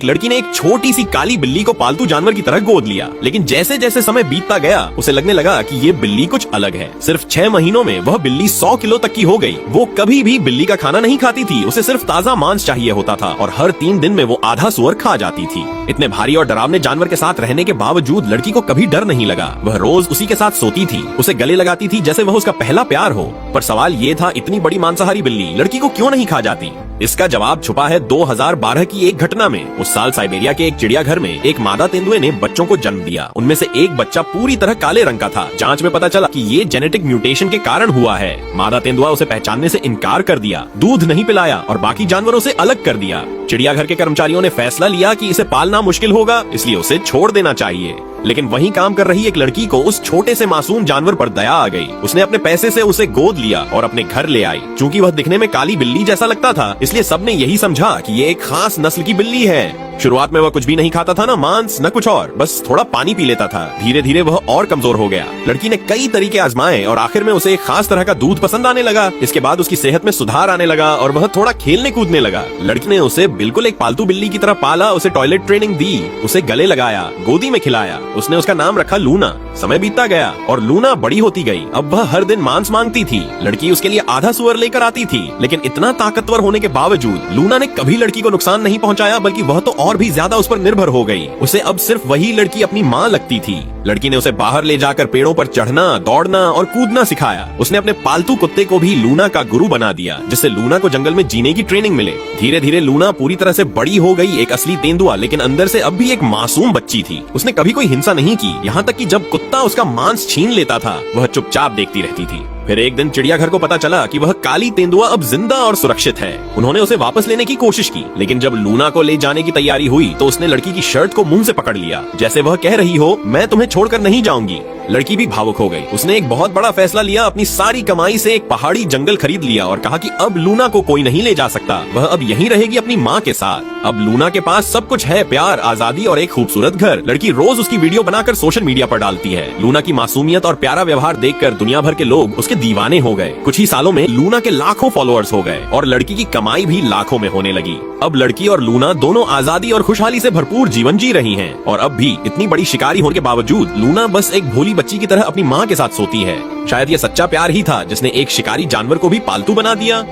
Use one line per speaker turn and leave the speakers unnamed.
लड़की ने एक छोटी सी काली बिल्ली को पालतू जानवर की तरह गोद लिया। लेकिन जैसे जैसे समय बीतता गया उसे लगने लगा कि ये बिल्ली कुछ अलग है। सिर्फ 6 महीनों में वह बिल्ली 100 किलो तक की हो गई। वो कभी भी बिल्ली का खाना नहीं खाती थी, उसे सिर्फ ताज़ा मांस चाहिए होता था और हर 3 दिन में वो आधा सुअर खा जाती थी। इतने भारी और डरावने जानवर के साथ रहने के बावजूद लड़की को कभी डर नहीं लगा। वह रोज उसी के साथ सोती थी, उसे गले लगाती थी जैसे वह उसका पहला प्यार हो। पर सवाल ये था, इतनी बड़ी मांसाहारी बिल्ली लड़की को क्यों नहीं खा जाती? इसका जवाब छुपा है 2012 की एक घटना में। उस साल साइबेरिया के एक चिड़ियाघर में एक मादा तेंदुए ने बच्चों को जन्म दिया। उनमें से एक बच्चा पूरी तरह काले रंग का था। जांच में पता चला कि ये जेनेटिक म्यूटेशन के कारण हुआ है। मादा तेंदुआ उसे पहचानने से इनकार कर दिया, दूध नहीं पिलाया और बाकी जानवरों से अलग कर दिया। चिड़ियाघर के कर्मचारियों ने फैसला लिया कि इसे पालना मुश्किल होगा, इसलिए उसे छोड़ देना चाहिए। लेकिन वहीं काम कर रही एक लड़की को उस छोटे से मासूम जानवर पर दया आ गई। उसने अपने पैसे से उसे गोद लिया और अपने घर ले आई। चूंकि वह दिखने में काली बिल्ली जैसा लगता था, इसलिए सबने यही समझा कि ये एक खास नस्ल की बिल्ली है। शुरुआत में वह कुछ भी नहीं खाता था, ना मांस न कुछ और, बस थोड़ा पानी पी लेता था। धीरे धीरे वह और कमजोर हो गया। लड़की ने कई तरीके आजमाए और आखिर में उसे एक खास तरह का दूध पसंद आने लगा। इसके बाद उसकी सेहत में सुधार आने लगा और वह थोड़ा खेलने कूदने लगा। लड़की ने उसे बिल्कुल एक पालतू बिल्ली की तरह पाला, उसे टॉयलेट ट्रेनिंग दी, उसे गले लगाया, गोदी में खिलाया। उसने उसका नाम रखा लूना। समय बीतता गया और लूना बड़ी होती गई। अब वह हर दिन मांस मांगती थी। लड़की उसके लिए आधा सुअर लेकर आती थी। लेकिन इतना ताकतवर होने के बावजूद लूना ने कभी लड़की को नुकसान नहीं पहुंचाया, बल्कि वह तो और भी ज्यादा उस पर निर्भर हो गई। उसे अब सिर्फ वही लड़की अपनी माँ लगती थी। लड़की ने उसे बाहर ले जाकर पेड़ों पर चढ़ना, दौड़ना और कूदना सिखाया। उसने अपने पालतू कुत्ते को भी लूना का गुरु बना दिया, जिससे लूना को जंगल में जीने की ट्रेनिंग मिले। धीरे धीरे लूना पूरी तरह से बड़ी हो गई, एक असली तेंदुआ, लेकिन अंदर से अब भी एक मासूम बच्ची थी। उसने कभी कोई हिंसा नहीं की, यहाँ तक कि जब कुत्ता उसका मांस छीन लेता था वह चुपचाप देखती रहती थी। फिर एक दिन चिड़ियाघर को पता चला कि वह काली तेंदुआ अब जिंदा और सुरक्षित है। उन्होंने उसे वापस लेने की कोशिश की, लेकिन जब लूना को ले जाने की तैयारी हुई तो उसने लड़की की शर्ट को मुंह से पकड़ लिया, जैसे वह कह रही हो, मैं तुम्हें छोड़कर नहीं जाऊंगी। लड़की भी भावुक हो गई। उसने एक बहुत बड़ा फैसला लिया, अपनी सारी कमाई से एक पहाड़ी जंगल खरीद लिया और कहा कि अब लूना को कोई नहीं ले जा सकता, वह अब यहीं रहेगी अपनी माँ के साथ। अब लूना के पास सब कुछ है, प्यार, आजादी और एक खूबसूरत घर। लड़की रोज उसकी वीडियो बनाकर सोशल मीडिया पर डालती है। लूना की मासूमियत और प्यारा व्यवहार देखकर दुनिया भर के लोग उसके दीवाने हो गए। कुछ ही सालों में लूना के लाखों फॉलोअर्स हो गए और लड़की की कमाई भी लाखों में होने लगी। अब लड़की और लूना दोनों आजादी और खुशहाली से भरपूर जीवन जी रही हैं। और अब भी इतनी बड़ी शिकारी होने के बावजूद लूना बस एक भोली बच्ची की तरह अपनी माँ के साथ सोती है। शायद ये सच्चा प्यार ही था जिसने एक शिकारी जानवर को भी पालतू बना दिया।